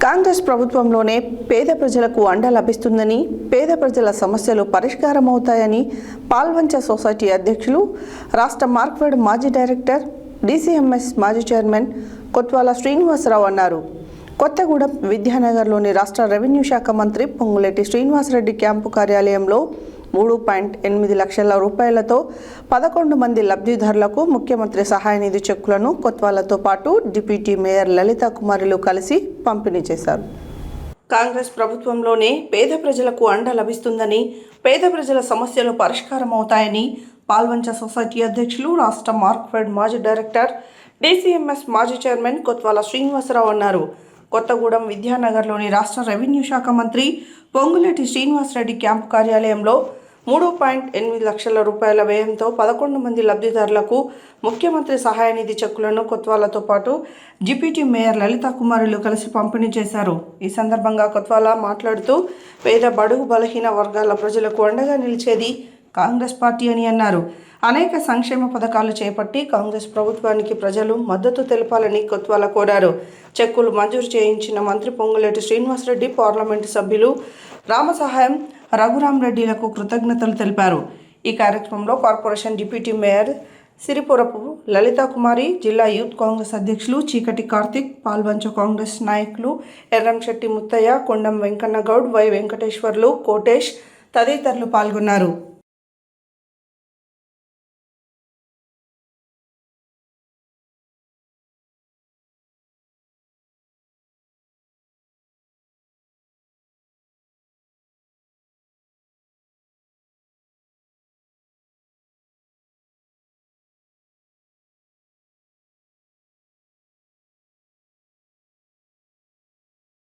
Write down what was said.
కాంగ్రెస్ ప్రభుత్వంలోనే పేద ప్రజలకు అండ లభిస్తుందని, పేద ప్రజల సమస్యలు పరిష్కారమవుతాయని పాల్వంచ సొసైటీ అధ్యక్షులు, రాష్ట్ర మార్క్ఫెడ్ మాజీ డైరెక్టర్, డీసీఎంఎస్ మాజీ చైర్మన్ కొత్వాల శ్రీనివాసరావు అన్నారు. కొత్తగూడెం విద్యానగర్లోని రాష్ట్ర రెవెన్యూ శాఖ మంత్రి పొంగులేటి శ్రీనివాసరెడ్డి క్యాంపు కార్యాలయంలో 3.8 లక్షల రూపాయలతో 11 మంది లబ్ధిదారులకు ముఖ్యమంత్రి సహాయ నిధి చెక్కులను కొత్వాలతో పాటు డిప్యూటీ మేయర్ లలితా కుమారులు కలిసి పంపిణీ చేశారు. కాంగ్రెస్ ప్రభుత్వంలోనే పేద ప్రజలకు అండ లభిస్తుందని, పేద ప్రజల సమస్యలు పరిష్కారమవుతాయని పాల్వంచ సొసైటీ అధ్యక్షులు, రాష్ట్ర మార్క్ఫెడ్ మాజీ డైరెక్టర్, డీసీఎంఎస్ మాజీ చైర్మన్ కొత్వాల శ్రీనివాసరావు అన్నారు. కొత్తగూడెం విద్యానగర్లోని రాష్ట్ర రెవెన్యూ శాఖ మంత్రి పొంగులేటి శ్రీనివాసరెడ్డి క్యాంపు కార్యాలయంలో 3.8 లక్షల రూపాయల వ్యయంతో 11 మంది లబ్ధిదారులకు ముఖ్యమంత్రి సహాయ నిధి చెక్కులను కొత్వాలతో పాటు డిప్యూటీ మేయర్ లలితా కుమారులు కలిసి పంపిణీ చేశారు. ఈ సందర్భంగా కొత్వాల మాట్లాడుతూ, పేద బడుగు బలహీన వర్గాల ప్రజలకు అండగా నిలిచేది కాంగ్రెస్ పార్టీ అని అన్నారు. అనేక సంక్షేమ పథకాలు చేపట్టి కాంగ్రెస్ ప్రభుత్వానికి ప్రజలు మద్దతు తెలపాలని కొత్వాల కోరారు. చెక్కులు మంజూరు చేయించిన మంత్రి పొంగులేటి శ్రీనివాసరెడ్డి, పార్లమెంటు సభ్యులు రామసహాయం, రఘురామరెడ్డిలకు కృతజ్ఞతలు తెలిపారు. ఈ కార్యక్రమంలో corporation deputy mayor Siripurapu Lalitha Kumari, జిల్లా యూత్ కాంగ్రెస్ అధ్యక్షులు చీకటి కార్తిక్, పాల్వంచ కాంగ్రెస్ నాయకులు ఎర్రంశెట్టి ముత్తయ్య, కొండం వెంకన్నగౌడ్, వై వెంకటేశ్వర్లు, కోటేష్ తదితరులు పాల్గొన్నారు.